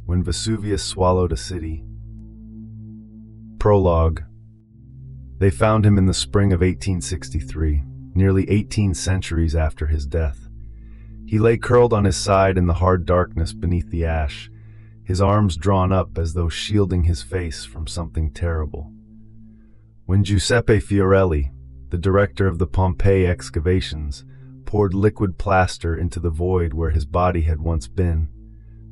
when Vesuvius swallowed a city. Prologue. They found him in the spring of 1863, nearly 18 centuries after his death. He lay curled on his side in the hard darkness beneath the ash, his arms drawn up as though shielding his face from something terrible. When Giuseppe Fiorelli, the director of the Pompeii excavations, poured liquid plaster into the void where his body had once been,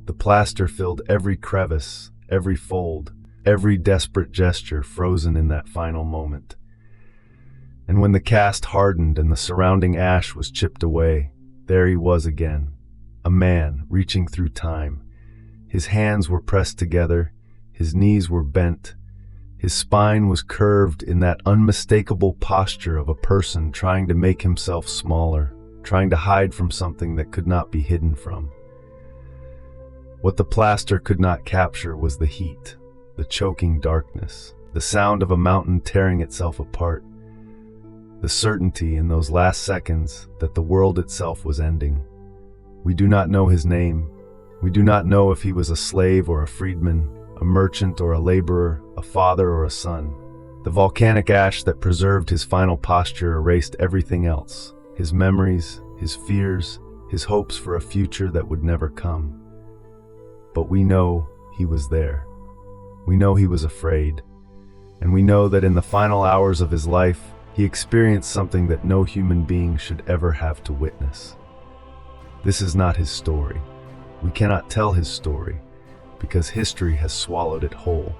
the plaster filled every crevice, every fold, every desperate gesture frozen in that final moment. And when the cast hardened and the surrounding ash was chipped away, there he was again, a man reaching through time. His hands were pressed together, his knees were bent, his spine was curved in that unmistakable posture of a person trying to make himself smaller, trying to hide from something that could not be hidden from. What the plaster could not capture was the heat, the choking darkness, the sound of a mountain tearing itself apart, the certainty in those last seconds that the world itself was ending. We do not know his name. We do not know if he was a slave or a freedman, a merchant or a laborer, a father or a son. The volcanic ash that preserved his final posture erased everything else, his memories, his fears, his hopes for a future that would never come. But we know he was there. We know he was afraid. And we know that in the final hours of his life, he experienced something that no human being should ever have to witness. This is not his story. We cannot tell his story, because history has swallowed it whole.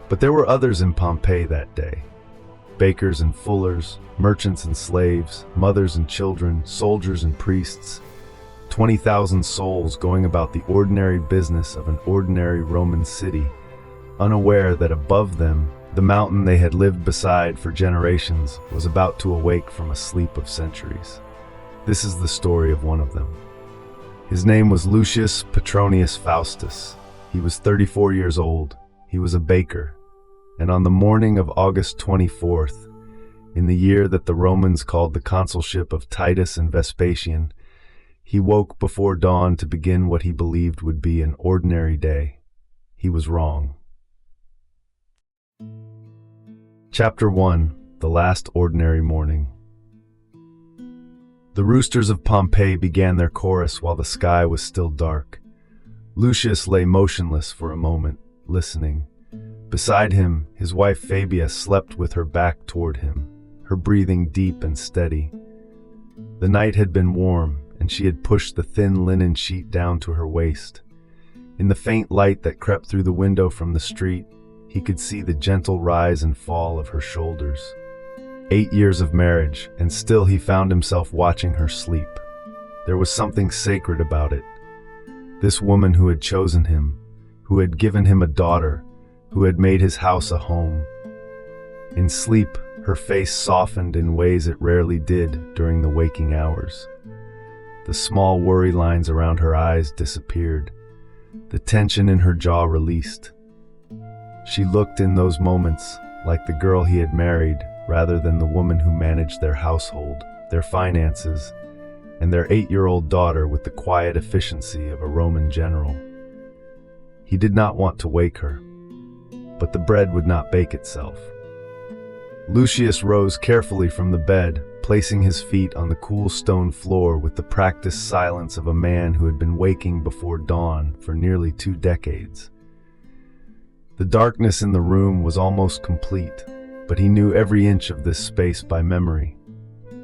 But there were others in Pompeii that day. Bakers and fullers, merchants and slaves, mothers and children, soldiers and priests. 20,000 souls going about the ordinary business of an ordinary Roman city, unaware that above them, the mountain they had lived beside for generations was about to awake from a sleep of centuries. This is the story of one of them. His name was Lucius Petronius Faustus. He was 34 years old. He was a baker. And on the morning of August 24th, in the year that the Romans called the consulship of Titus and Vespasian, he woke before dawn to begin what he believed would be an ordinary day. He was wrong. Chapter 1. The Last Ordinary Morning. The roosters of Pompeii began their chorus while the sky was still dark. Lucius lay motionless for a moment, listening. Beside him, his wife Fabia slept with her back toward him, her breathing deep and steady. The night had been warm, and she had pushed the thin linen sheet down to her waist. In the faint light that crept through the window from the street, he could see the gentle rise and fall of her shoulders. 8 years of marriage, and still he found himself watching her sleep. There was something sacred about it. This woman who had chosen him, who had given him a daughter, who had made his house a home. In sleep, her face softened in ways it rarely did during the waking hours. The small worry lines around her eyes disappeared. The tension in her jaw released. She looked in those moments like the girl he had married, rather than the woman who managed their household, their finances, and their 8-year-old daughter with the quiet efficiency of a Roman general. He did not want to wake her, but the bread would not bake itself. Lucius rose carefully from the bed, placing his feet on the cool stone floor with the practiced silence of a man who had been waking before dawn for nearly 2 decades. The darkness in the room was almost complete, but he knew every inch of this space by memory.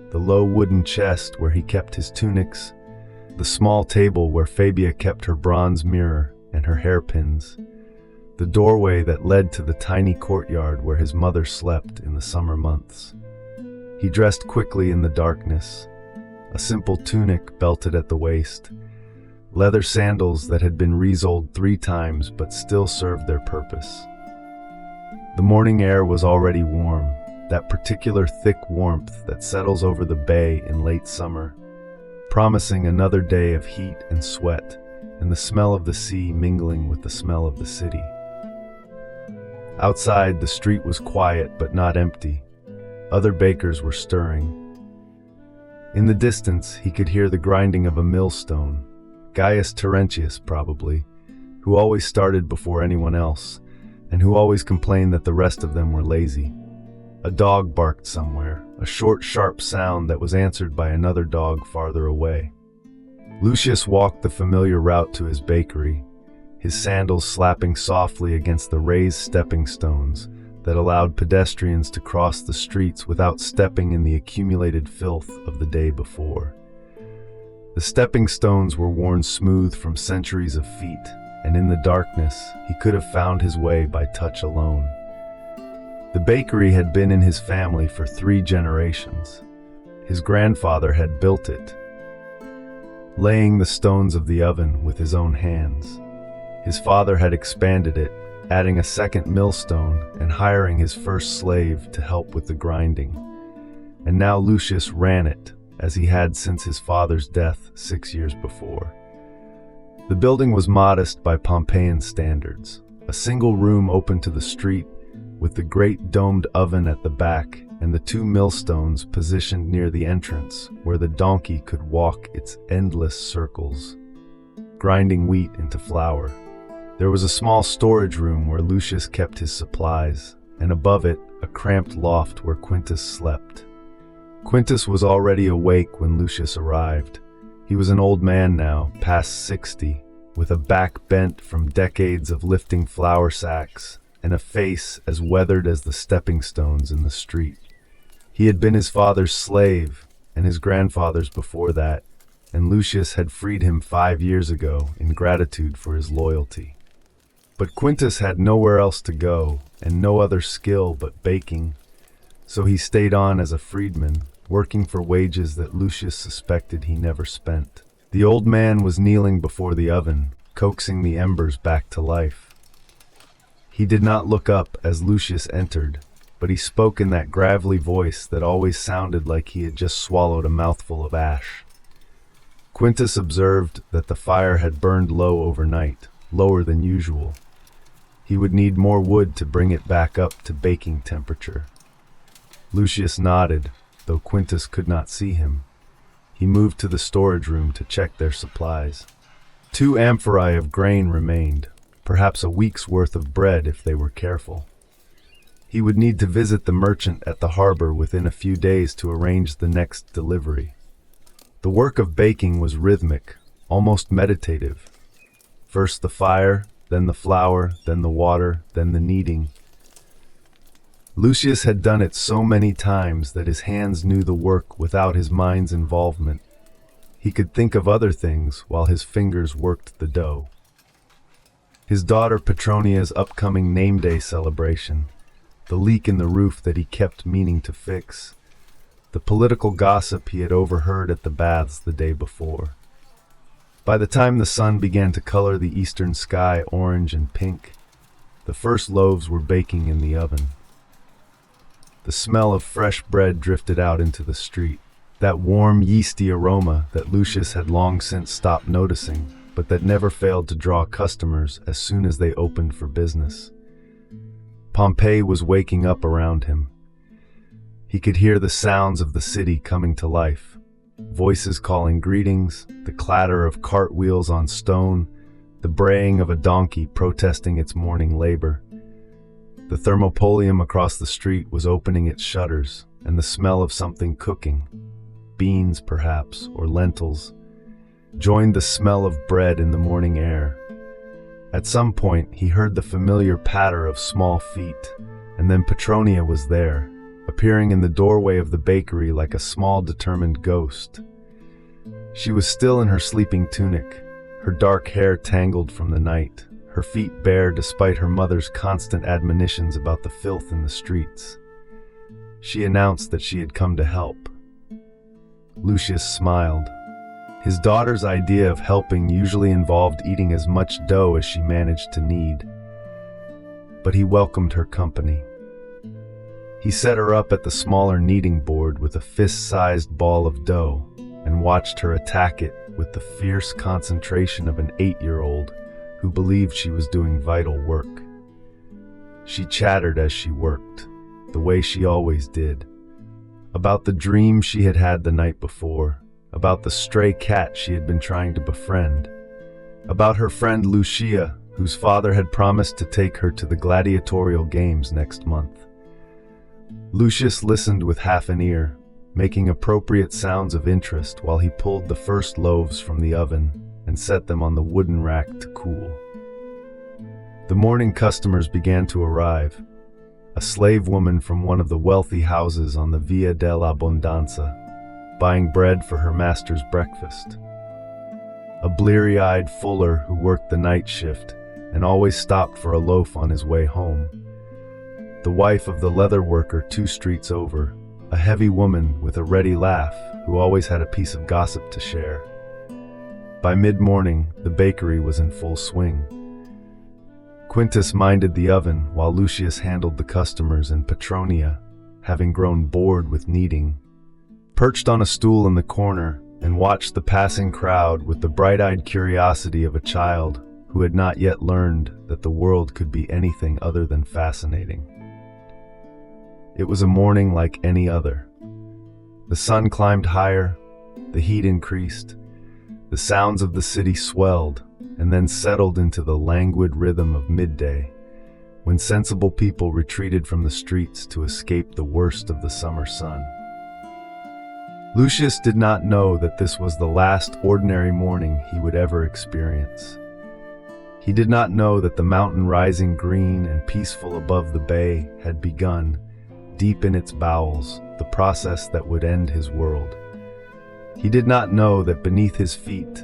The low wooden chest where he kept his tunics, the small table where Fabia kept her bronze mirror and her hairpins, the doorway that led to the tiny courtyard where his mother slept in the summer months. He dressed quickly in the darkness, a simple tunic belted at the waist, leather sandals that had been resoled 3 times but still served their purpose. The morning air was already warm, that particular thick warmth that settles over the bay in late summer, promising another day of heat and sweat, and the smell of the sea mingling with the smell of the city. Outside, the street was quiet but not empty. Other bakers were stirring. In the distance, he could hear the grinding of a millstone, Gaius Terentius probably, who always started before anyone else, and who always complained that the rest of them were lazy. A dog barked somewhere, a short, sharp sound that was answered by another dog farther away. Lucius walked the familiar route to his bakery, his sandals slapping softly against the raised stepping stones that allowed pedestrians to cross the streets without stepping in the accumulated filth of the day before. The stepping stones were worn smooth from centuries of feet, and in the darkness, he could have found his way by touch alone. The bakery had been in his family for 3 generations. His grandfather had built it, laying the stones of the oven with his own hands. His father had expanded it, adding a second millstone and hiring his first slave to help with the grinding. And now Lucius ran it, as he had since his father's death 6 years before. The building was modest by Pompeian standards, a single room open to the street, with the great domed oven at the back and the 2 millstones positioned near the entrance where the donkey could walk its endless circles, grinding wheat into flour. There was a small storage room where Lucius kept his supplies, and above it, a cramped loft where Quintus slept. Quintus was already awake when Lucius arrived. He was an old man now, past 60, with a back bent from decades of lifting flour sacks and a face as weathered as the stepping stones in the street. He had been his father's slave and his grandfather's before that, and Lucius had freed him 5 years ago in gratitude for his loyalty. But Quintus had nowhere else to go and no other skill but baking, so he stayed on as a freedman, working for wages that Lucius suspected he never spent. The old man was kneeling before the oven, coaxing the embers back to life. He did not look up as Lucius entered, but he spoke in that gravelly voice that always sounded like he had just swallowed a mouthful of ash. Quintus observed that the fire had burned low overnight, lower than usual. He would need more wood to bring it back up to baking temperature. Lucius nodded, though Quintus could not see him. He moved to the storage room to check their supplies. 2 amphorae of grain remained, perhaps a week's worth of bread if they were careful. He would need to visit the merchant at the harbor within a few days to arrange the next delivery. The work of baking was rhythmic, almost meditative. First the fire, then the flour, then the water, then the kneading. Lucius had done it so many times that his hands knew the work without his mind's involvement. He could think of other things while his fingers worked the dough. His daughter Petronia's upcoming name day celebration, the leak in the roof that he kept meaning to fix, the political gossip he had overheard at the baths the day before. By the time the sun began to color the eastern sky orange and pink, the first loaves were baking in the oven. The smell of fresh bread drifted out into the street, that warm, yeasty aroma that Lucius had long since stopped noticing, but that never failed to draw customers as soon as they opened for business. Pompeii was waking up around him. He could hear the sounds of the city coming to life. Voices calling greetings, the clatter of cartwheels on stone, the braying of a donkey protesting its morning labor. The thermopolium across the street was opening its shutters, and the smell of something cooking, beans perhaps, or lentils, joined the smell of bread in the morning air. At some point, he heard the familiar patter of small feet, and then Petronia was there, appearing in the doorway of the bakery like a small, determined ghost. She was still in her sleeping tunic, her dark hair tangled from the night, her feet bare despite her mother's constant admonitions about the filth in the streets. She announced that she had come to help. Lucius smiled. His daughter's idea of helping usually involved eating as much dough as she managed to knead. But he welcomed her company. He set her up at the smaller kneading board with a fist-sized ball of dough and watched her attack it with the fierce concentration of an 8-year-old who believed she was doing vital work. She chattered as she worked, the way she always did, about the dream she had had the night before, about the stray cat she had been trying to befriend, about her friend Lucia, whose father had promised to take her to the gladiatorial games next month. Lucius listened with half an ear, making appropriate sounds of interest while he pulled the first loaves from the oven and set them on the wooden rack to cool. The morning customers began to arrive. A slave woman from one of the wealthy houses on the Via dell'Abbondanza, buying bread for her master's breakfast. A bleary-eyed fuller who worked the night shift and always stopped for a loaf on his way home. The wife of the leather worker 2 streets over, a heavy woman with a ready laugh who always had a piece of gossip to share. By mid-morning, the bakery was in full swing. Quintus minded the oven while Lucius handled the customers, and Petronia, having grown bored with kneading, perched on a stool in the corner and watched the passing crowd with the bright-eyed curiosity of a child who had not yet learned that the world could be anything other than fascinating. It was a morning like any other. The sun climbed higher, the heat increased, the sounds of the city swelled and then settled into the languid rhythm of midday, when sensible people retreated from the streets to escape the worst of the summer sun. Lucius did not know that this was the last ordinary morning he would ever experience. He did not know that the mountain rising green and peaceful above the bay had begun, deep in its bowels, the process that would end his world. He did not know that beneath his feet,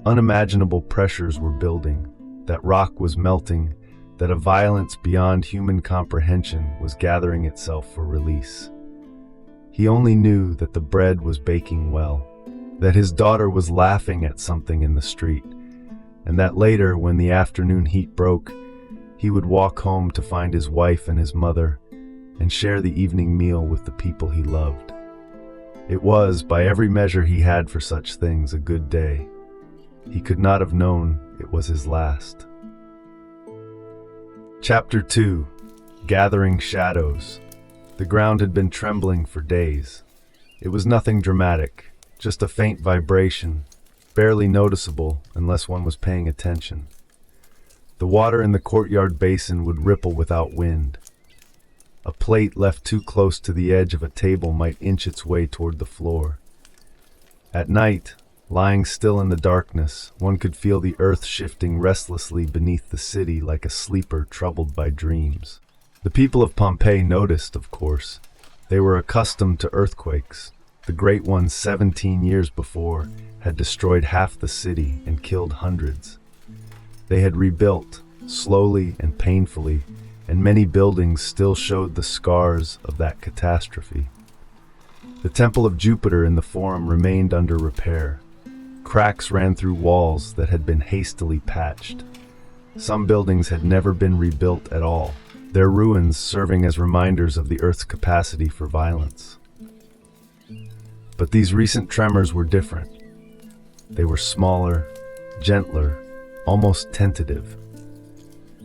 unimaginable pressures were building, that rock was melting, that a violence beyond human comprehension was gathering itself for release. He only knew that the bread was baking well, that his daughter was laughing at something in the street, and that later, when the afternoon heat broke, he would walk home to find his wife and his mother and share the evening meal with the people he loved. It was, by every measure he had for such things, a good day. He could not have known it was his last. Chapter 2. Gathering Shadows. The ground had been trembling for days. It was nothing dramatic, just a faint vibration, barely noticeable unless one was paying attention. The water in the courtyard basin would ripple without wind. A plate left too close to the edge of a table might inch its way toward the floor. At night, lying still in the darkness, one could feel the earth shifting restlessly beneath the city like a sleeper troubled by dreams. The people of Pompeii noticed, of course. They were accustomed to earthquakes. The great one 17 years before had destroyed half the city and killed hundreds. They had rebuilt, slowly and painfully, and many buildings still showed the scars of that catastrophe. The Temple of Jupiter in the Forum remained under repair. Cracks ran through walls that had been hastily patched. Some buildings had never been rebuilt at all, their ruins serving as reminders of the Earth's capacity for violence. But these recent tremors were different. They were smaller, gentler, almost tentative.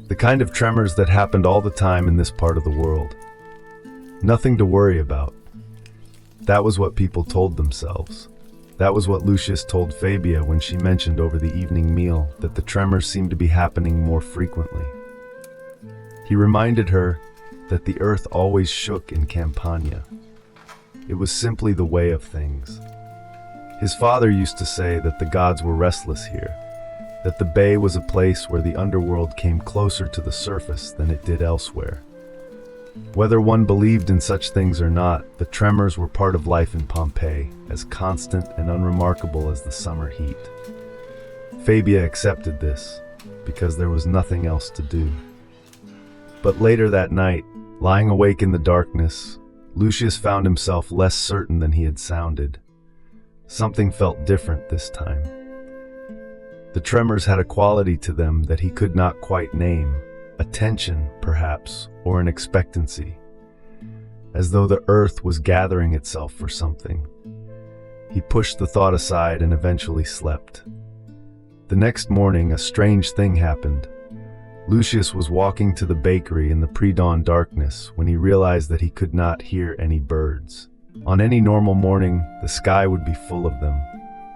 The kind of tremors that happened all the time in this part of the world. Nothing to worry about. That was what people told themselves. That was what Lucius told Fabia when she mentioned over the evening meal that the tremors seemed to be happening more frequently. He reminded her that the earth always shook in Campania. It was simply the way of things. His father used to say that the gods were restless here, that the bay was a place where the underworld came closer to the surface than it did elsewhere. Whether one believed in such things or not, the tremors were part of life in Pompeii, as constant and unremarkable as the summer heat. Fabia accepted this, because there was nothing else to do. But later that night, lying awake in the darkness, Lucius found himself less certain than he had sounded. Something felt different this time. The tremors had a quality to them that he could not quite name, a tension, perhaps, or an expectancy, as though the earth was gathering itself for something. He pushed the thought aside and eventually slept. The next morning, a strange thing happened. Lucius was walking to the bakery in the pre-dawn darkness when he realized that he could not hear any birds. On any normal morning, the sky would be full of them.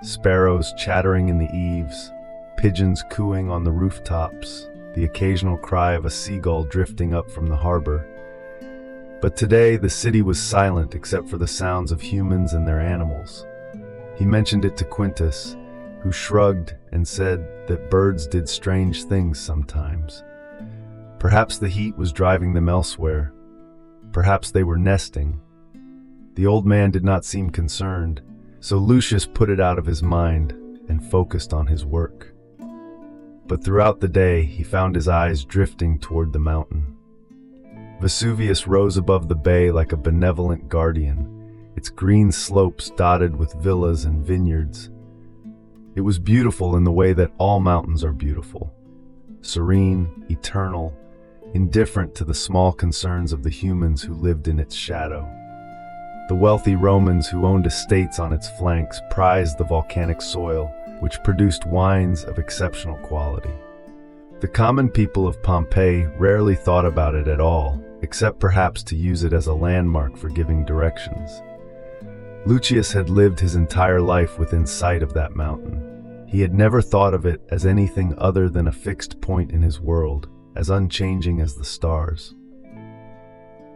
Sparrows chattering in the eaves, pigeons cooing on the rooftops, the occasional cry of a seagull drifting up from the harbor. But today, the city was silent except for the sounds of humans and their animals. He mentioned it to Quintus, who shrugged and said that birds did strange things sometimes. Perhaps the heat was driving them elsewhere. Perhaps they were nesting. The old man did not seem concerned, so Lucius put it out of his mind and focused on his work. But throughout the day, he found his eyes drifting toward the mountain. Vesuvius rose above the bay like a benevolent guardian, its green slopes dotted with villas and vineyards. It was beautiful in the way that all mountains are beautiful, serene, eternal, indifferent to the small concerns of the humans who lived in its shadow. The wealthy Romans who owned estates on its flanks prized the volcanic soil, which produced wines of exceptional quality. The common people of Pompeii rarely thought about it at all, except perhaps to use it as a landmark for giving directions. Lucius had lived his entire life within sight of that mountain. He had never thought of it as anything other than a fixed point in his world, as unchanging as the stars.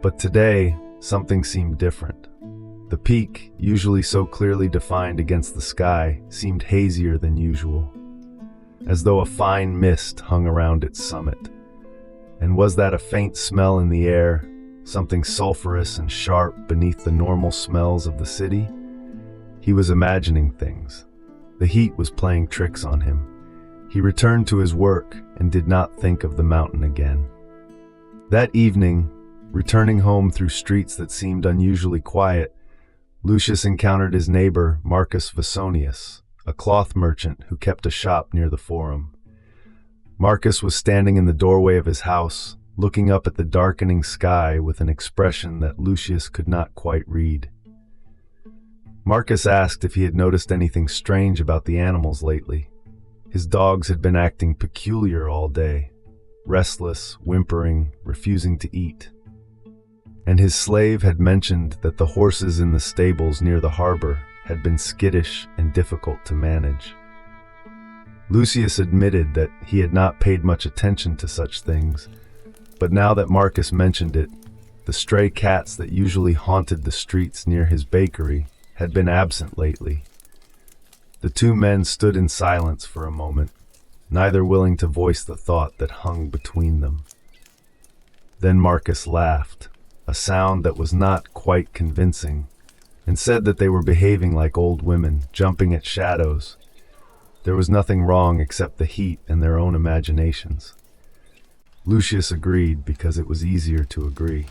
But today, something seemed different. The peak, usually so clearly defined against the sky, seemed hazier than usual, as though a fine mist hung around its summit. And was that a faint smell in the air, something sulphurous and sharp beneath the normal smells of the city? He was imagining things. The heat was playing tricks on him. He returned to his work and did not think of the mountain again. That evening, returning home through streets that seemed unusually quiet, Lucius encountered his neighbor, Marcus Vesuvius, a cloth merchant who kept a shop near the Forum. Marcus was standing in the doorway of his house, looking up at the darkening sky with an expression that Lucius could not quite read. Marcus asked if he had noticed anything strange about the animals lately. His dogs had been acting peculiar all day, restless, whimpering, refusing to eat. And his slave had mentioned that the horses in the stables near the harbor had been skittish and difficult to manage. Lucius admitted that he had not paid much attention to such things, but now that Marcus mentioned it, the stray cats that usually haunted the streets near his bakery had been absent lately. The two men stood in silence for a moment, neither willing to voice the thought that hung between them. Then Marcus laughed, a sound that was not quite convincing, and said that they were behaving like old women, jumping at shadows. There was nothing wrong except the heat and their own imaginations. Lucius agreed because it was easier to agree.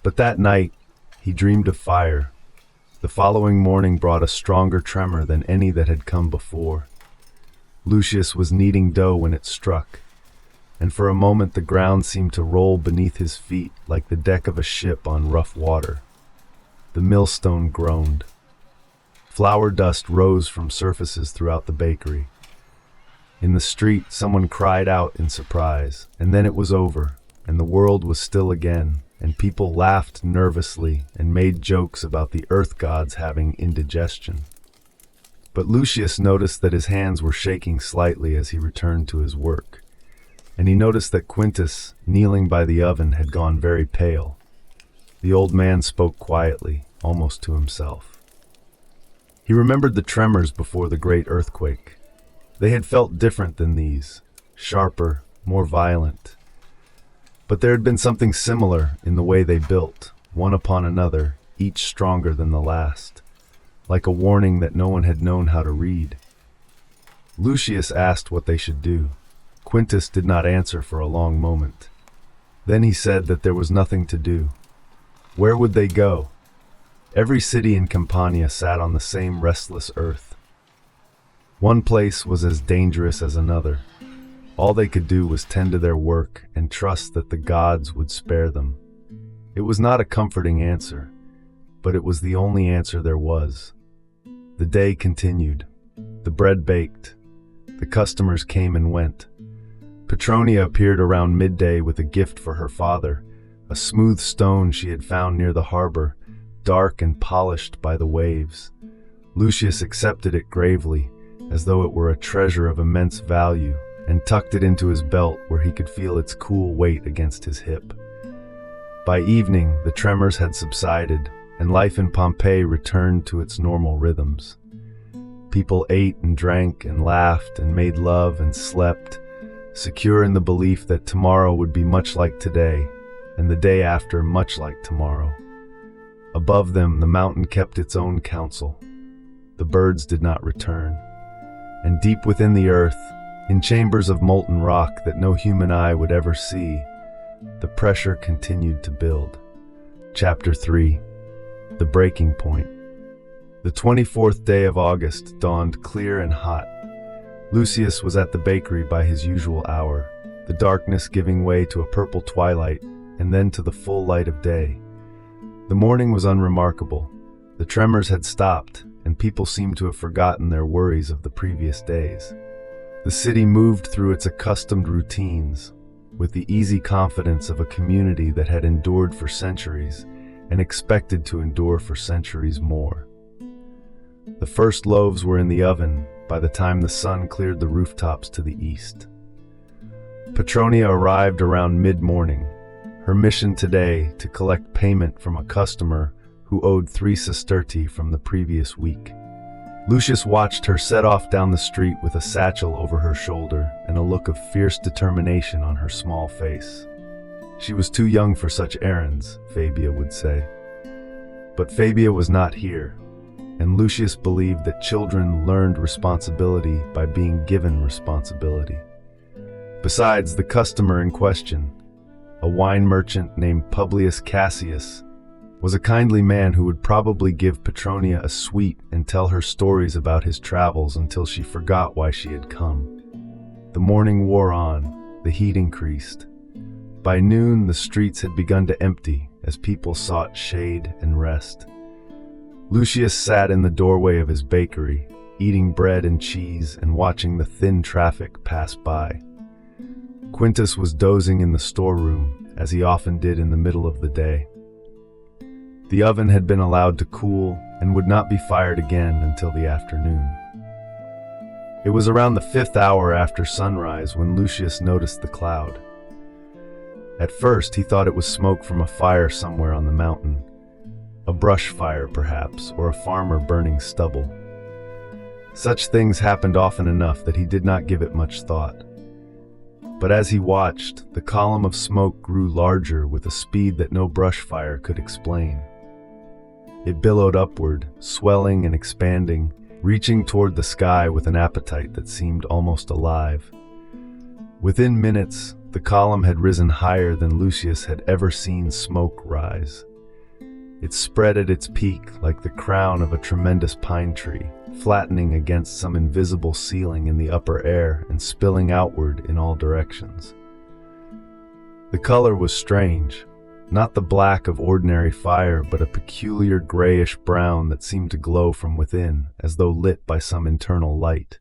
But that night, he dreamed of fire. The following morning brought a stronger tremor than any that had come before. Lucius was kneading dough when it struck, and for a moment the ground seemed to roll beneath his feet like the deck of a ship on rough water. The millstone groaned. Flour dust rose from surfaces throughout the bakery. In the street, someone cried out in surprise, and then it was over, and the world was still again, and people laughed nervously and made jokes about the earth gods having indigestion. But Lucius noticed that his hands were shaking slightly as he returned to his work, and he noticed that Quintus, kneeling by the oven, had gone very pale. The old man spoke quietly, almost to himself. He remembered the tremors before the great earthquake. They had felt different than these, sharper, more violent. But there had been something similar in the way they built, one upon another, each stronger than the last, like a warning that no one had known how to read. Lucius asked what they should do. Quintus did not answer for a long moment. Then he said that there was nothing to do. Where would they go? Every city in Campania sat on the same restless earth. One place was as dangerous as another. All they could do was tend to their work and trust that the gods would spare them. It was not a comforting answer, but it was the only answer there was. The day continued. The bread baked. The customers came and went. Petronia appeared around midday with a gift for her father, a smooth stone she had found near the harbor, dark and polished by the waves. Lucius accepted it gravely, as though it were a treasure of immense value, and tucked it into his belt where he could feel its cool weight against his hip. By evening, the tremors had subsided, and life in Pompeii returned to its normal rhythms. People ate and drank and laughed and made love and slept, secure in the belief that tomorrow would be much like today, and the day after much like tomorrow. Above them, the mountain kept its own counsel. The birds did not return. And deep within the earth, in chambers of molten rock that no human eye would ever see, the pressure continued to build. Chapter 3. The Breaking Point. The 24th day of August dawned clear and hot. Lucius was at the bakery by his usual hour, the darkness giving way to a purple twilight and then to the full light of day. The morning was unremarkable. The tremors had stopped, and people seemed to have forgotten their worries of the previous days. The city moved through its accustomed routines, with the easy confidence of a community that had endured for centuries and expected to endure for centuries more. The first loaves were in the oven by the time the sun cleared the rooftops to the east. Petronia arrived around mid-morning, her mission today to collect payment from a customer who owed 3 sesterti from the previous week. Lucius watched her set off down the street with a satchel over her shoulder and a look of fierce determination on her small face. She was too young for such errands, Fabia would say. But Fabia was not here, and Lucius believed that children learned responsibility by being given responsibility. Besides, the customer in question, a wine merchant named Publius Cassius, was a kindly man who would probably give Petronia a sweet and tell her stories about his travels until she forgot why she had come. The morning wore on, the heat increased. By noon, the streets had begun to empty as people sought shade and rest. Lucius sat in the doorway of his bakery, eating bread and cheese and watching the thin traffic pass by. Quintus was dozing in the storeroom, as he often did in the middle of the day. The oven had been allowed to cool and would not be fired again until the afternoon. It was around the 5th hour after sunrise when Lucius noticed the cloud. At first, he thought it was smoke from a fire somewhere on the mountain. A brush fire, perhaps, or a farmer burning stubble. Such things happened often enough that he did not give it much thought. But as he watched, the column of smoke grew larger with a speed that no brush fire could explain. It billowed upward, swelling and expanding, reaching toward the sky with an appetite that seemed almost alive. Within minutes, the column had risen higher than Lucius had ever seen smoke rise. It spread at its peak like the crown of a tremendous pine tree, flattening against some invisible ceiling in the upper air and spilling outward in all directions. The color was strange, not the black of ordinary fire, but a peculiar grayish-brown that seemed to glow from within, as though lit by some internal light.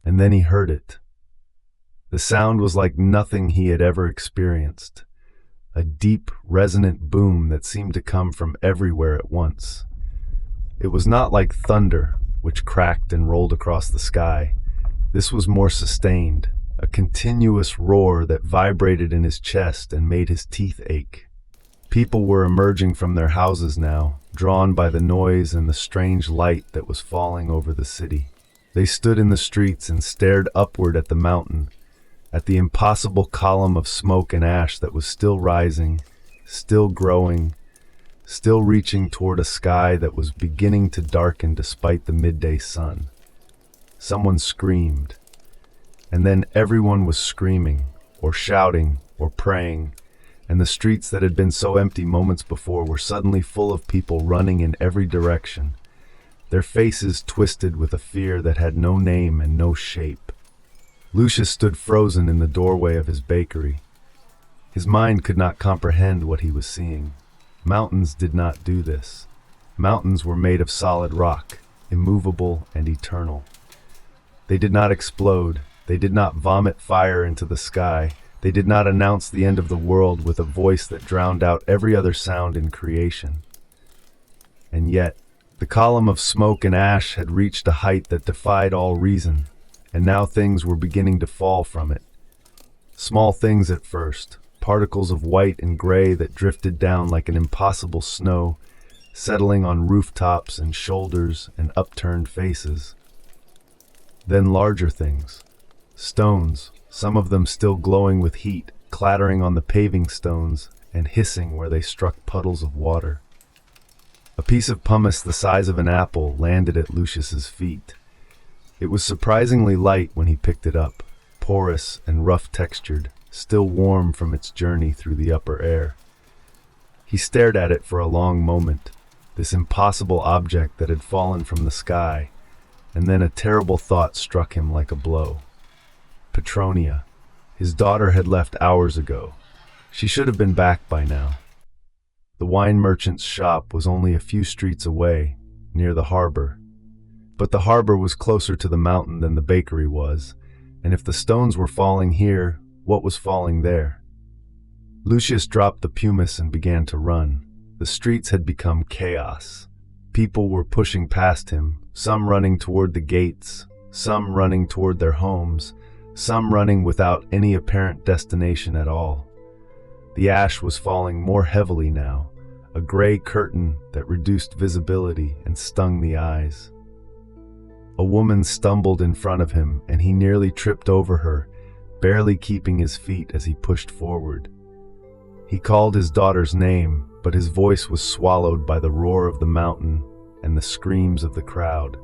And then he heard it. The sound was like nothing he had ever experienced, a deep, resonant boom that seemed to come from everywhere at once. It was not like thunder, which cracked and rolled across the sky. This was more sustained, a continuous roar that vibrated in his chest and made his teeth ache. People were emerging from their houses now, drawn by the noise and the strange light that was falling over the city. They stood in the streets and stared upward at the mountain, at the impossible column of smoke and ash that was still rising, still growing, still reaching toward a sky that was beginning to darken despite the midday sun. Someone screamed, and then everyone was screaming, or shouting, or praying, and the streets that had been so empty moments before were suddenly full of people running in every direction, their faces twisted with a fear that had no name and no shape. Lucius stood frozen in the doorway of his bakery. His mind could not comprehend what he was seeing. Mountains did not do this. Mountains were made of solid rock, immovable and eternal. They did not explode. They did not vomit fire into the sky. They did not announce the end of the world with a voice that drowned out every other sound in creation. And yet, the column of smoke and ash had reached a height that defied all reason. and now things were beginning to fall from it. Small things at first, particles of white and gray that drifted down like an impossible snow, settling on rooftops and shoulders and upturned faces. Then larger things, stones, some of them still glowing with heat, clattering on the paving stones and hissing where they struck puddles of water. A piece of pumice the size of an apple landed at Lucius's feet. It was surprisingly light when he picked it up, porous and rough-textured, still warm from its journey through the upper air. He stared at it for a long moment, this impossible object that had fallen from the sky, and then a terrible thought struck him like a blow. Petronia. His daughter had left hours ago. She should have been back by now. The wine merchant's shop was only a few streets away, near the harbor. But the harbor was closer to the mountain than the bakery was, and if the stones were falling here, what was falling there? Lucius dropped the pumice and began to run. The streets had become chaos. People were pushing past him, some running toward the gates, some running toward their homes, some running without any apparent destination at all. The ash was falling more heavily now, a gray curtain that reduced visibility and stung the eyes. A woman stumbled in front of him, and he nearly tripped over her, barely keeping his feet as he pushed forward. He called his daughter's name, but his voice was swallowed by the roar of the mountain and the screams of the crowd.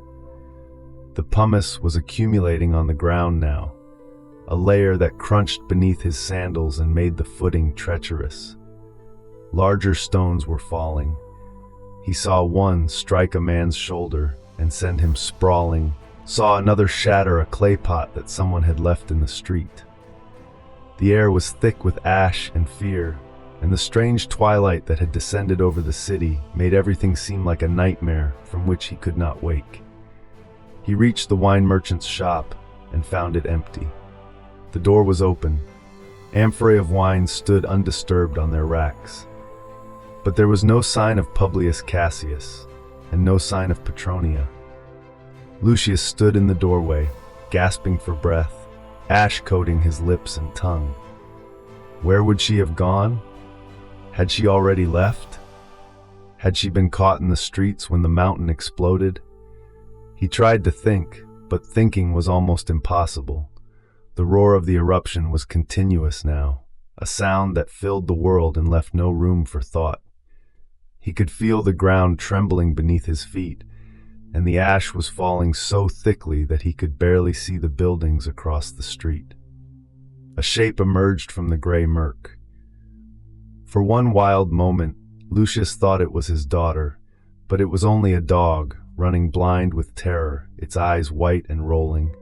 The pumice was accumulating on the ground now, a layer that crunched beneath his sandals and made the footing treacherous. Larger stones were falling. He saw one strike a man's shoulder and send him sprawling, saw another shatter a clay pot that someone had left in the street. The air was thick with ash and fear, and the strange twilight that had descended over the city made everything seem like a nightmare from which he could not wake. He reached the wine merchant's shop and found it empty. The door was open. Amphorae of wine stood undisturbed on their racks. But there was no sign of Publius Cassius, and no sign of Petronia. Lucius stood in the doorway, gasping for breath, ash coating his lips and tongue. Where would she have gone? Had she already left? Had she been caught in the streets when the mountain exploded? He tried to think, but thinking was almost impossible. The roar of the eruption was continuous now, a sound that filled the world and left no room for thought. He could feel the ground trembling beneath his feet, and the ash was falling so thickly that he could barely see the buildings across the street. A shape emerged from the gray murk. For one wild moment, Lucius thought it was his daughter, but it was only a dog, running blind with terror, its eyes white and rolling.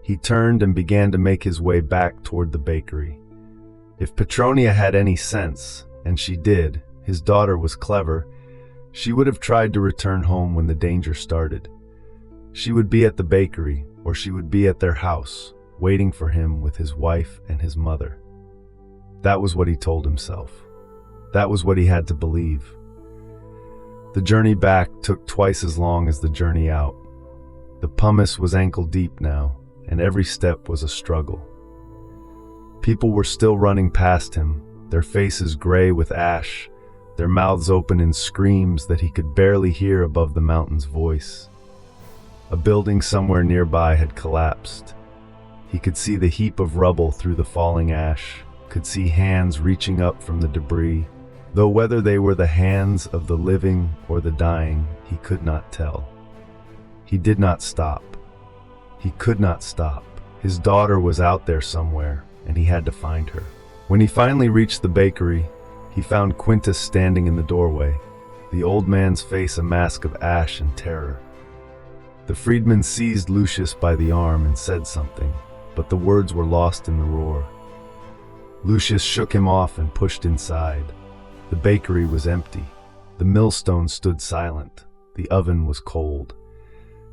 He turned and began to make his way back toward the bakery. If Petronia had any sense, and she did, his daughter was clever, she would have tried to return home when the danger started. She would be at the bakery, or she would be at their house, waiting for him with his wife and his mother. That was what he told himself. That was what he had to believe. The journey back took twice as long as the journey out. The pumice was ankle deep now, and every step was a struggle. People were still running past him, their faces gray with ash, their mouths open in screams that he could barely hear above the mountain's voice. A building somewhere nearby had collapsed. He could see the heap of rubble through the falling ash, could see hands reaching up from the debris, though whether they were the hands of the living or the dying, he could not tell. He did not stop. He could not stop. His daughter was out there somewhere, and he had to find her. When he finally reached the bakery, he found Quintus standing in the doorway, the old man's face a mask of ash and terror. The freedman seized Lucius by the arm and said something, but the words were lost in the roar. Lucius shook him off and pushed inside. The bakery was empty. The millstone stood silent. The oven was cold.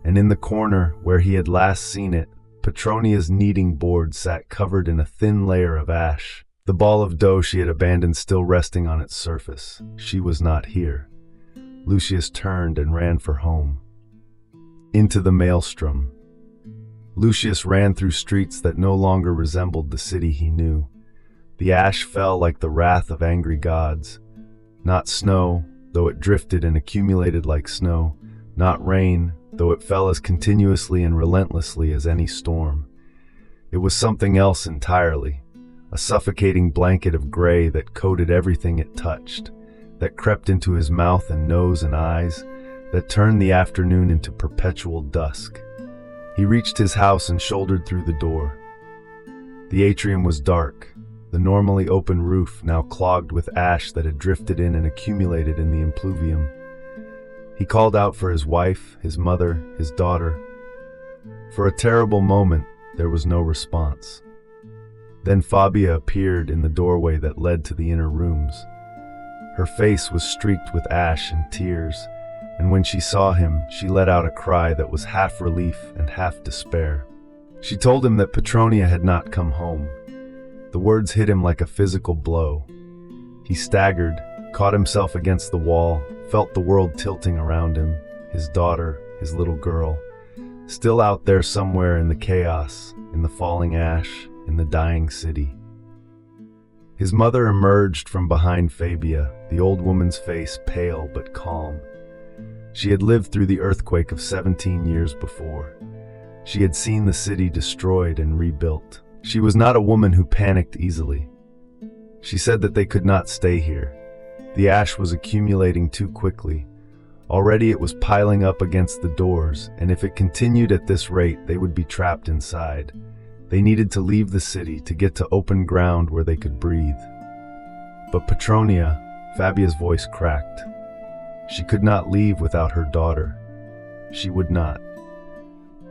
And in the corner where he had last seen it, Petronia's kneading board sat covered in a thin layer of ash, the ball of dough she had abandoned still resting on its surface. She was not here. Lucius turned and ran for home. Into the maelstrom. Lucius ran through streets that no longer resembled the city he knew. The ash fell like the wrath of angry gods. Not snow, though it drifted and accumulated like snow. Not rain, though it fell as continuously and relentlessly as any storm. It was something else entirely, a suffocating blanket of gray that coated everything it touched, that crept into his mouth and nose and eyes, that turned the afternoon into perpetual dusk. He reached his house and shouldered through the door. The atrium was dark, the normally open roof now clogged with ash that had drifted in and accumulated in the impluvium. He called out for his wife, his mother, his daughter. For a terrible moment, there was no response. Then Fabia appeared in the doorway that led to the inner rooms. Her face was streaked with ash and tears, and when she saw him, she let out a cry that was half relief and half despair. She told him that Petronia had not come home. The words hit him like a physical blow. He staggered, caught himself against the wall, felt the world tilting around him, his daughter, his little girl, still out there somewhere in the chaos, in the falling ash, in the dying city. His mother emerged from behind Fabia, the old woman's face pale but calm. She had lived through the earthquake of 17 years before. She had seen the city destroyed and rebuilt. She was not a woman who panicked easily. She said that they could not stay here. The ash was accumulating too quickly. Already it was piling up against the doors, and if it continued at this rate, they would be trapped inside. They needed to leave the city to get to open ground where they could breathe. But Petronia, Fabia's voice cracked. She could not leave without her daughter. She would not.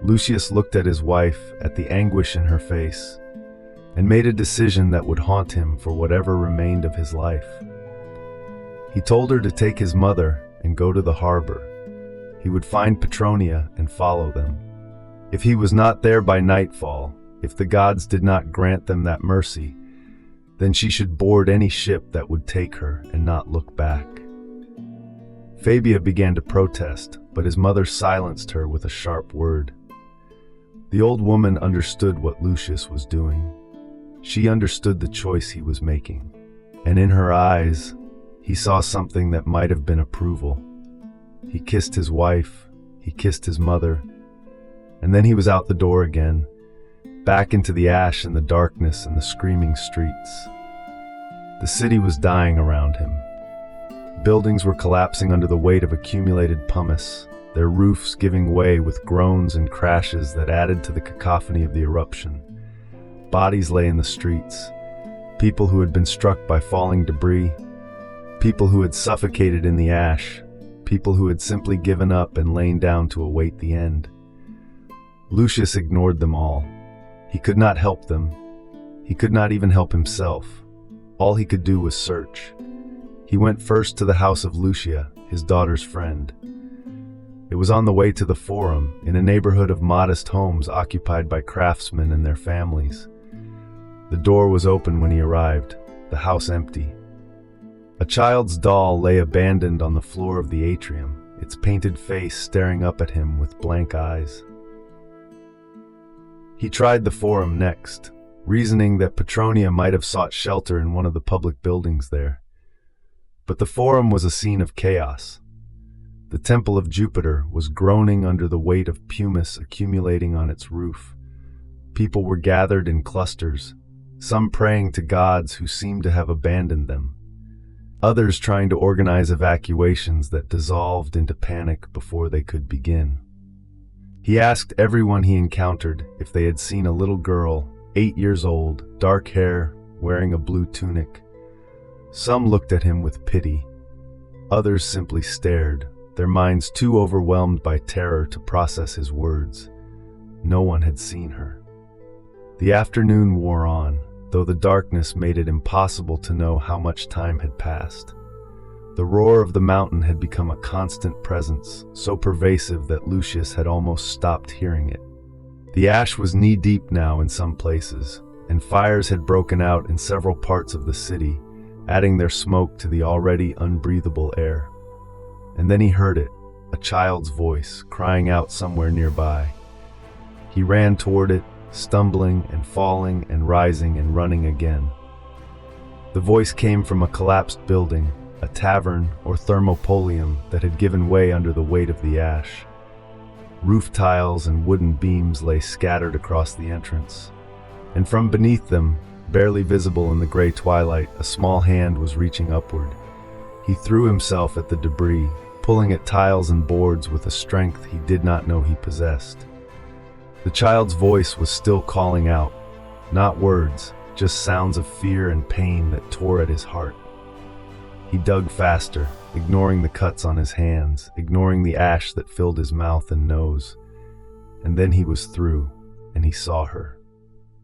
Lucius looked at his wife, at the anguish in her face, and made a decision that would haunt him for whatever remained of his life. He told her to take his mother and go to the harbor. He would find Petronia and follow them. If he was not there by nightfall, if the gods did not grant them that mercy, then she should board any ship that would take her and not look back. Fabia began to protest, but his mother silenced her with a sharp word. The old woman understood what Lucius was doing. She understood the choice he was making, and in her eyes, he saw something that might have been approval. He kissed his wife, he kissed his mother, and then he was out the door again, back into the ash and the darkness and the screaming streets. The city was dying around him. Buildings were collapsing under the weight of accumulated pumice, their roofs giving way with groans and crashes that added to the cacophony of the eruption. Bodies lay in the streets, people who had been struck by falling debris, people who had suffocated in the ash, people who had simply given up and lain down to await the end. Lucius ignored them all. He could not help them. He could not even help himself. All he could do was search. He went first to the house of Lucia, his daughter's friend. It was on the way to the Forum, in a neighborhood of modest homes occupied by craftsmen and their families. The door was open when he arrived, the house empty. A child's doll lay abandoned on the floor of the atrium, its painted face staring up at him with blank eyes. He tried the Forum next, reasoning that Petronia might have sought shelter in one of the public buildings there. But the Forum was a scene of chaos. The Temple of Jupiter was groaning under the weight of pumice accumulating on its roof. People were gathered in clusters, some praying to gods who seemed to have abandoned them, others trying to organize evacuations that dissolved into panic before they could begin. He asked everyone he encountered if they had seen a little girl, 8 years old, dark hair, wearing a blue tunic. Some looked at him with pity. Others simply stared, their minds too overwhelmed by terror to process his words. No one had seen her. The afternoon wore on, though the darkness made it impossible to know how much time had passed. The roar of the mountain had become a constant presence, so pervasive that Lucius had almost stopped hearing it. The ash was knee-deep now in some places, and fires had broken out in several parts of the city, adding their smoke to the already unbreathable air. And then he heard it, a child's voice crying out somewhere nearby. He ran toward it, stumbling and falling and rising and running again. The voice came from a collapsed building, a tavern or thermopolium that had given way under the weight of the ash. Roof tiles and wooden beams lay scattered across the entrance, and from beneath them, barely visible in the gray twilight, a small hand was reaching upward. He threw himself at the debris, pulling at tiles and boards with a strength he did not know he possessed. The child's voice was still calling out, not words, just sounds of fear and pain that tore at his heart. He dug faster, ignoring the cuts on his hands, ignoring the ash that filled his mouth and nose. And then he was through, and he saw her.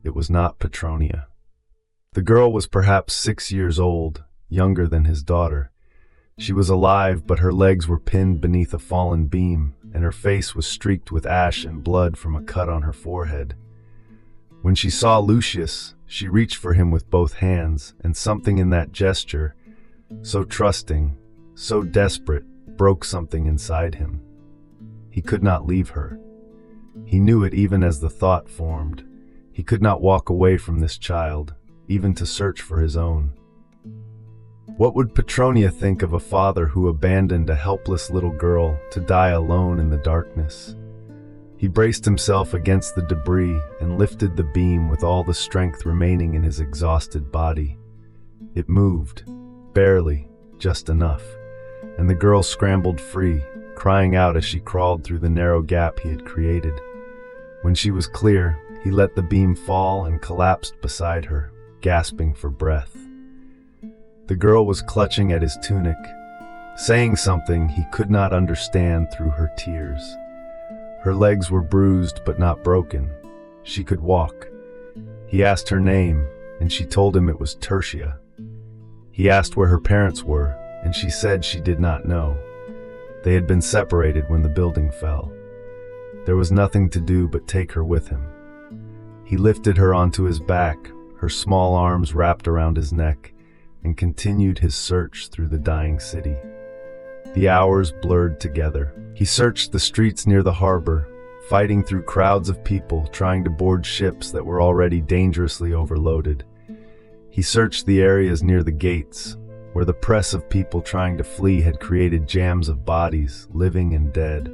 It was not Petronia. The girl was perhaps 6 years old, younger than his daughter. She was alive, but her legs were pinned beneath a fallen beam, and her face was streaked with ash and blood from a cut on her forehead. When she saw Lucius, she reached for him with both hands, and something in that gesture, so trusting, so desperate, broke something inside him. He could not leave her. He knew it even as the thought formed. He could not walk away from this child, even to search for his own. What would Petronia think of a father who abandoned a helpless little girl to die alone in the darkness? He braced himself against the debris and lifted the beam with all the strength remaining in his exhausted body. It moved, barely, just enough, and the girl scrambled free, crying out as she crawled through the narrow gap he had created. When she was clear, he let the beam fall and collapsed beside her, gasping for breath. The girl was clutching at his tunic, saying something he could not understand through her tears. Her legs were bruised but not broken. She could walk. He asked her name, and she told him it was Tertia. He asked where her parents were, and she said she did not know. They had been separated when the building fell. There was nothing to do but take her with him. He lifted her onto his back, her small arms wrapped around his neck, and continued his search through the dying city. The hours blurred together. He searched the streets near the harbor, fighting through crowds of people trying to board ships that were already dangerously overloaded. He searched the areas near the gates, where the press of people trying to flee had created jams of bodies, living and dead.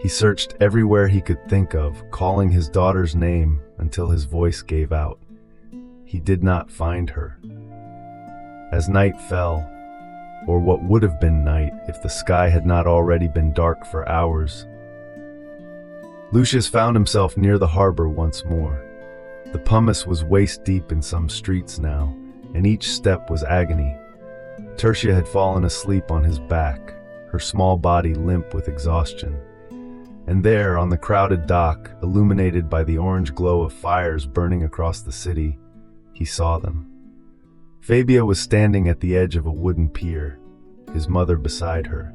He searched everywhere he could think of, calling his daughter's name until his voice gave out. He did not find her. As night fell, or what would have been night if the sky had not already been dark for hours, Lucius found himself near the harbor once more. The pumice was waist-deep in some streets now, and each step was agony. Tertia had fallen asleep on his back, her small body limp with exhaustion. And there, on the crowded dock, illuminated by the orange glow of fires burning across the city, he saw them. Fabia was standing at the edge of a wooden pier, his mother beside her.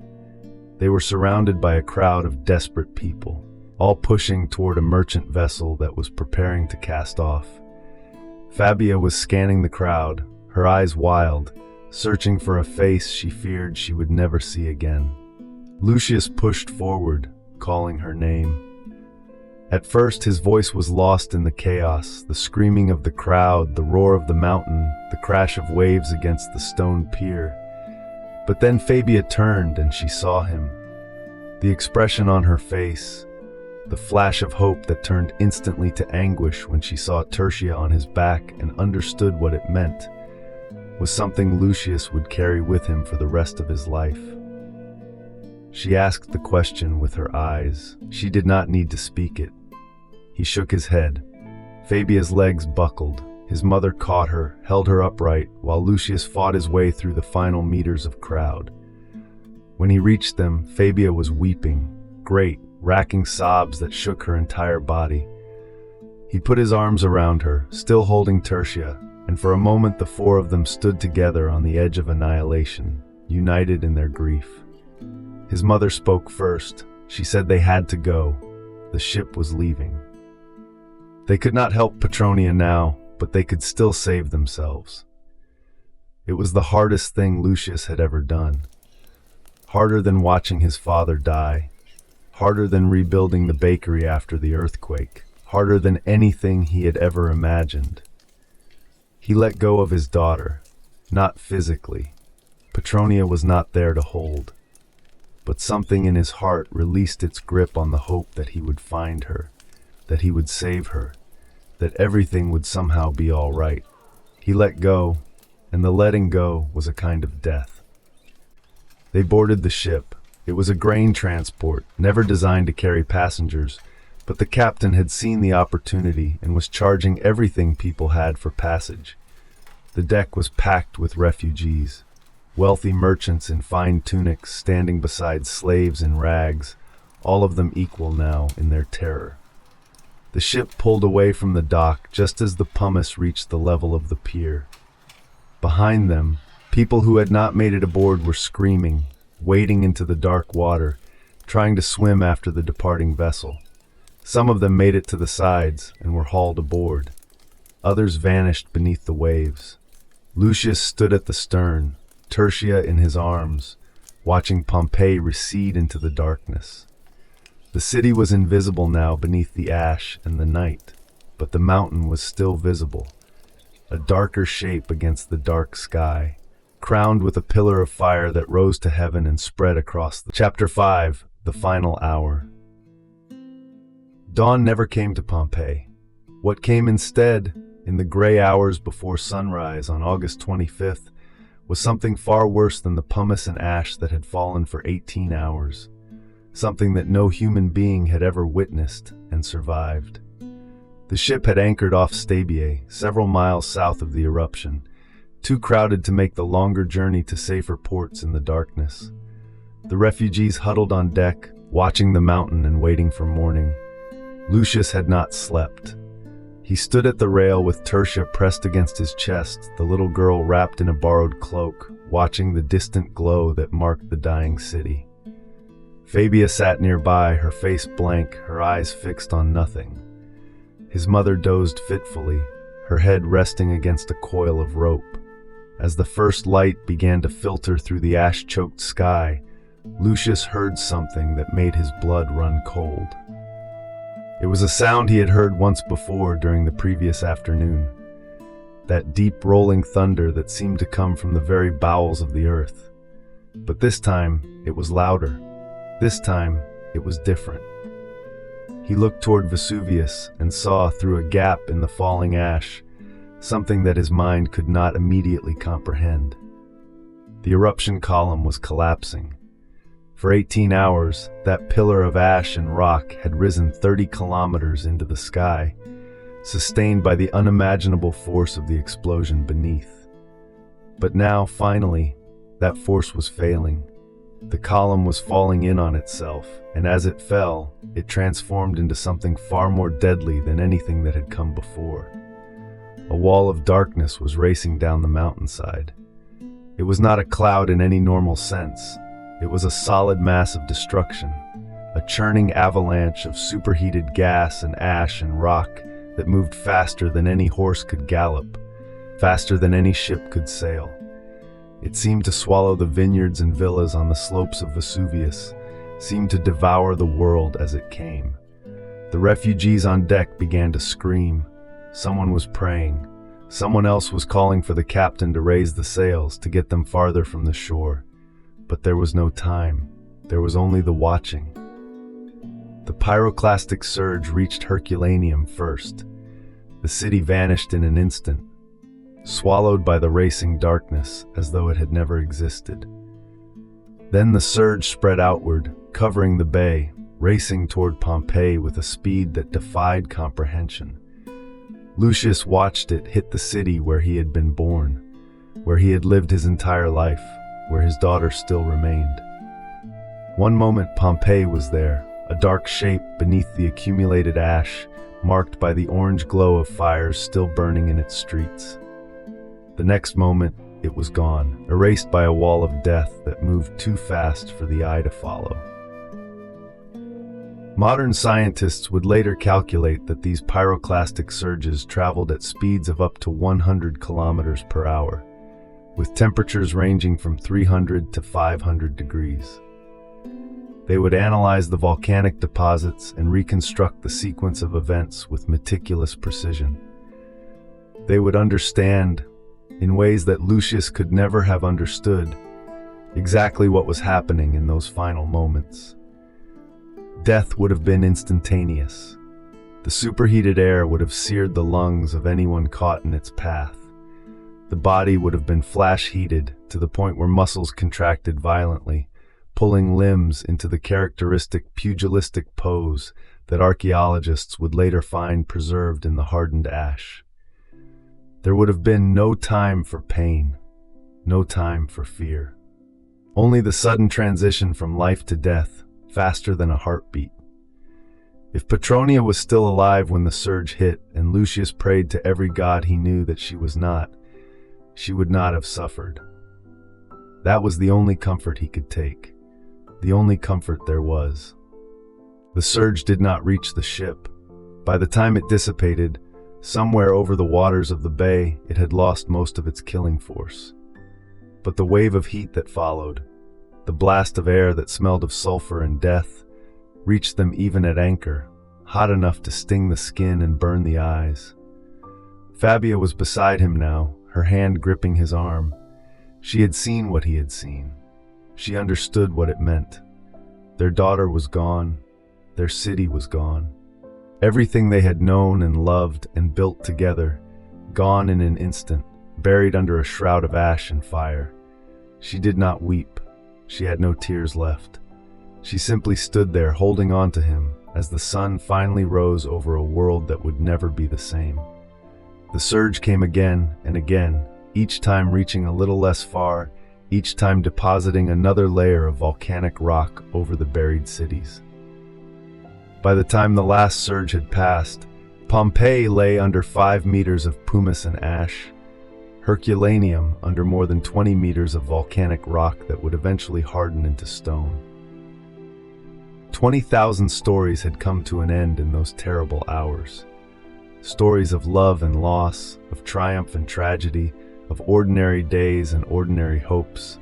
They were surrounded by a crowd of desperate people, all pushing toward a merchant vessel that was preparing to cast off. Fabia was scanning the crowd, her eyes wild, searching for a face she feared she would never see again. Lucius pushed forward, calling her name. At first, his voice was lost in the chaos, the screaming of the crowd, the roar of the mountain, the crash of waves against the stone pier. But then Fabia turned and she saw him. The expression on her face, the flash of hope that turned instantly to anguish when she saw Tertia on his back and understood what it meant, was something Lucius would carry with him for the rest of his life. She asked the question with her eyes. She did not need to speak it. He shook his head. Fabia's legs buckled. His mother caught her, held her upright, while Lucius fought his way through the final meters of crowd. When he reached them, Fabia was weeping, great, racking sobs that shook her entire body. He put his arms around her, still holding Tertia, and for a moment the four of them stood together on the edge of annihilation, united in their grief. His mother spoke first. She said they had to go. The ship was leaving. They could not help Petronia now, but they could still save themselves. It was the hardest thing Lucius had ever done. Harder than watching his father die. harder than rebuilding the bakery after the earthquake, harder than anything he had ever imagined. He let go of his daughter, not physically. Petronia was not there to hold. But something in his heart released its grip on the hope that he would find her, that he would save her, that everything would somehow be all right. He let go, and the letting go was a kind of death. They boarded the ship. It was a grain transport, never designed to carry passengers, but the captain had seen the opportunity and was charging everything people had for passage. The deck was packed with refugees. Wealthy merchants in fine tunics standing beside slaves in rags, all of them equal now in their terror. The ship pulled away from the dock just as the pumice reached the level of the pier. Behind them, people who had not made it aboard were screaming, wading into the dark water, trying to swim after the departing vessel. Some of them made it to the sides and were hauled aboard. Others vanished beneath the waves. Lucius stood at the stern, Tertia in his arms, watching Pompeii recede into the darkness. The city was invisible now beneath the ash and the night, but the mountain was still visible, a darker shape against the dark sky, crowned with a pillar of fire that rose to heaven and spread across the... Chapter 5, The Final Hour. Dawn never came to Pompeii. What came instead, in the gray hours before sunrise on August 25th, was something far worse than the pumice and ash that had fallen for 18 hours, something that no human being had ever witnessed and survived. The ship had anchored off Stabiae, several miles south of the eruption, too crowded to make the longer journey to safer ports in the darkness. The refugees huddled on deck, watching the mountain and waiting for morning. Lucius had not slept. He stood at the rail with Tertia pressed against his chest, the little girl wrapped in a borrowed cloak, watching the distant glow that marked the dying city. Fabia sat nearby, her face blank, her eyes fixed on nothing. His mother dozed fitfully, her head resting against a coil of rope. As the first light began to filter through the ash-choked sky, Lucius heard something that made his blood run cold. It was a sound he had heard once before during the previous afternoon, that deep rolling thunder that seemed to come from the very bowels of the earth. But this time, it was louder. This time, it was different. He looked toward Vesuvius and saw, through a gap in the falling ash, something that his mind could not immediately comprehend. The eruption column was collapsing. For 18 hours, that pillar of ash and rock had risen 30 kilometers into the sky, sustained by the unimaginable force of the explosion beneath. But now, finally, that force was failing. The column was falling in on itself, and as it fell, it transformed into something far more deadly than anything that had come before. A wall of darkness was racing down the mountainside. It was not a cloud in any normal sense. It was a solid mass of destruction, a churning avalanche of superheated gas and ash and rock that moved faster than any horse could gallop, faster than any ship could sail. It seemed to swallow the vineyards and villas on the slopes of Vesuvius, seemed to devour the world as it came. The refugees on deck began to scream. Someone was praying. Someone else was calling for the captain to raise the sails to get them farther from the shore. But there was no time. There was only the watching. The pyroclastic surge reached Herculaneum first. The city vanished in an instant, swallowed by the racing darkness as though it had never existed. Then the surge spread outward, covering the bay, racing toward Pompeii with a speed that defied comprehension. Lucius watched it hit the city where he had been born, where he had lived his entire life, where his daughter still remained. One moment Pompeii was there, a dark shape beneath the accumulated ash, marked by the orange glow of fires still burning in its streets. The next moment, it was gone, erased by a wall of death that moved too fast for the eye to follow. Modern scientists would later calculate that these pyroclastic surges traveled at speeds of up to 100 kilometers per hour, with temperatures ranging from 300 to 500 degrees. They would analyze the volcanic deposits and reconstruct the sequence of events with meticulous precision. They would understand, in ways that Lucius could never have understood, exactly what was happening in those final moments. Death would have been instantaneous. The superheated air would have seared the lungs of anyone caught in its path. The body would have been flash-heated to the point where muscles contracted violently, pulling limbs into the characteristic pugilistic pose that archaeologists would later find preserved in the hardened ash. There would have been no time for pain, no time for fear. Only the sudden transition from life to death, faster than a heartbeat. If Petronia was still alive when the surge hit, and Lucius prayed to every god he knew that she was not, she would not have suffered. That was the only comfort he could take, the only comfort there was. The surge did not reach the ship. By the time it dissipated, somewhere over the waters of the bay, it had lost most of its killing force. But the wave of heat that followed, the blast of air that smelled of sulfur and death, reached them even at anchor, hot enough to sting the skin and burn the eyes. Fabia was beside him now, her hand gripping his arm. She had seen what he had seen. She understood what it meant. Their daughter was gone. Their city was gone. Everything they had known and loved and built together, gone in an instant, buried under a shroud of ash and fire. She did not weep. She had no tears left. She simply stood there holding on to him as the sun finally rose over a world that would never be the same. The surge came again and again, each time reaching a little less far, each time depositing another layer of volcanic rock over the buried cities. By the time the last surge had passed, Pompeii lay under 5 meters of pumice and ash, Herculaneum under more than 20 meters of volcanic rock that would eventually harden into stone. 20,000 stories had come to an end in those terrible hours. Stories of love and loss, of triumph and tragedy, of ordinary days and ordinary hopes.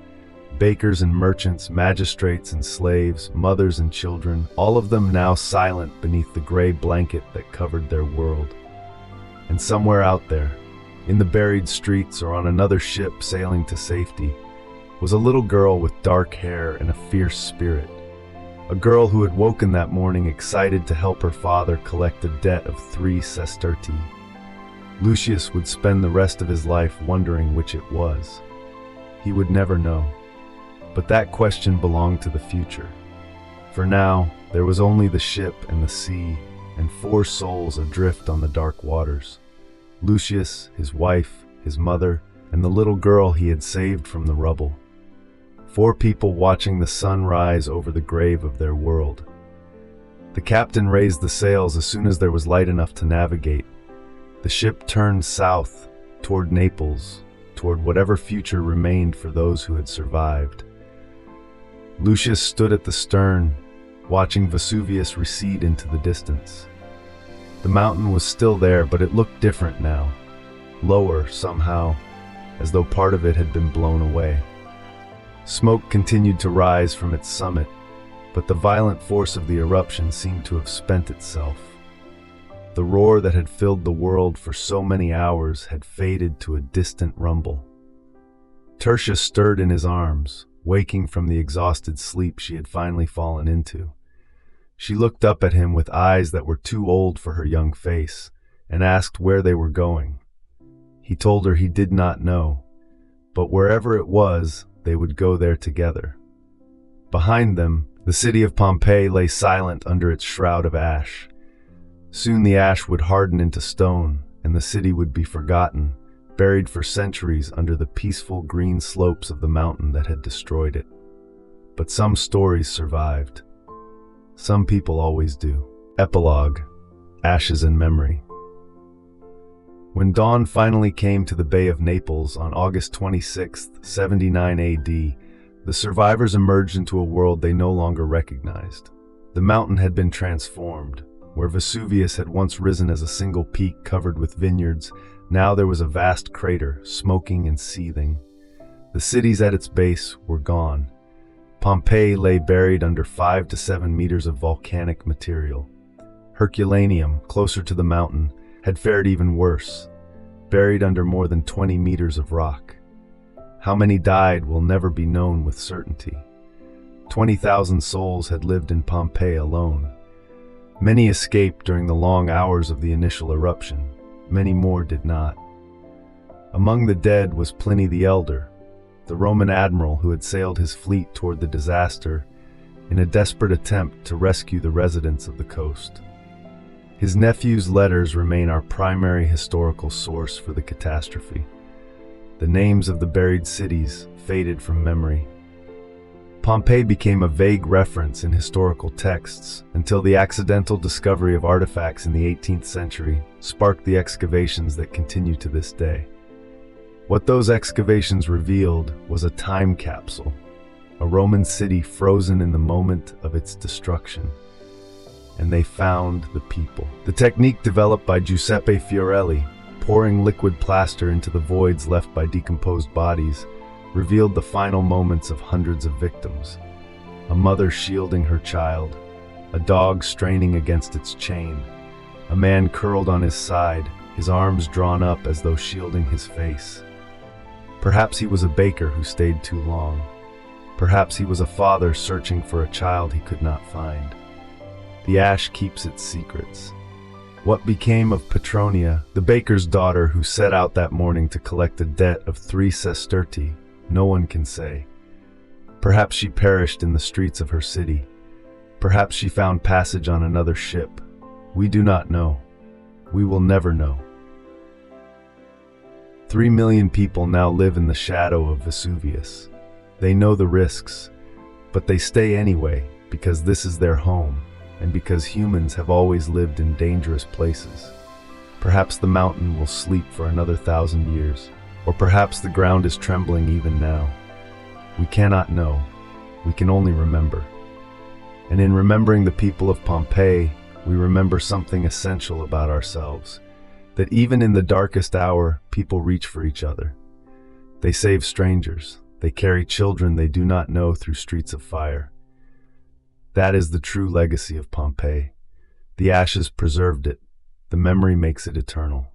Bakers and merchants, magistrates and slaves, mothers and children, all of them now silent beneath the gray blanket that covered their world. And somewhere out there, in the buried streets or on another ship sailing to safety, was a little girl with dark hair and a fierce spirit. A girl who had woken that morning excited to help her father collect a debt of 3 sestertii. Lucius would spend the rest of his life wondering which it was. He would never know. But that question belonged to the future. For now, there was only the ship and the sea, and 4 souls adrift on the dark waters. Lucius, his wife, his mother, and the little girl he had saved from the rubble. 4 people watching the sun rise over the grave of their world. The captain raised the sails as soon as there was light enough to navigate. The ship turned south, toward Naples, toward whatever future remained for those who had survived. Lucius stood at the stern, watching Vesuvius recede into the distance. The mountain was still there, but it looked different now, lower somehow, as though part of it had been blown away. Smoke continued to rise from its summit, but the violent force of the eruption seemed to have spent itself. The roar that had filled the world for so many hours had faded to a distant rumble. Tertia stirred in his arms, waking from the exhausted sleep she had finally fallen into. She looked up at him with eyes that were too old for her young face, and asked where they were going. He told her he did not know, but wherever it was, they would go there together. Behind them, the city of Pompeii lay silent under its shroud of ash. Soon the ash would harden into stone, and the city would be forgotten, buried for centuries under the peaceful green slopes of the mountain that had destroyed it. But some stories survived. Some people always do. Epilogue: Ashes in Memory. When dawn finally came to the Bay of Naples on August 26, 79 AD, the survivors emerged into a world they no longer recognized. The mountain had been transformed. Where Vesuvius had once risen as a single peak covered with vineyards, now there was a vast crater, smoking and seething. The cities at its base were gone. Pompeii lay buried under 5 to 7 meters of volcanic material. Herculaneum, closer to the mountain, had fared even worse, buried under more than 20 meters of rock. How many died will never be known with certainty. 20,000 souls had lived in Pompeii alone. Many escaped during the long hours of the initial eruption. Many more did not. Among the dead was Pliny the Elder, the Roman admiral who had sailed his fleet toward the disaster in a desperate attempt to rescue the residents of the coast. His nephew's letters remain our primary historical source for the catastrophe. The names of the buried cities faded from memory. Pompeii became a vague reference in historical texts until the accidental discovery of artifacts in the 18th century sparked the excavations that continue to this day. What those excavations revealed was a time capsule, a Roman city frozen in the moment of its destruction. And they found the people. The technique developed by Giuseppe Fiorelli, pouring liquid plaster into the voids left by decomposed bodies, revealed the final moments of hundreds of victims. A mother shielding her child, a dog straining against its chain, a man curled on his side, his arms drawn up as though shielding his face. Perhaps he was a baker who stayed too long. Perhaps he was a father searching for a child he could not find. The ash keeps its secrets. What became of Petronia, the baker's daughter who set out that morning to collect a debt of 3 sesterti, no one can say. Perhaps she perished in the streets of her city. Perhaps she found passage on another ship. We do not know. We will never know. 3 million people now live in the shadow of Vesuvius. They know the risks, but they stay anyway because this is their home and because humans have always lived in dangerous places. Perhaps the mountain will sleep for another 1,000 years, or perhaps the ground is trembling even now. We cannot know. We can only remember. And in remembering the people of Pompeii, we remember something essential about ourselves. That even in the darkest hour, people reach for each other. They save strangers. They carry children they do not know through streets of fire. That is the true legacy of Pompeii. The ashes preserved it. The memory makes it eternal.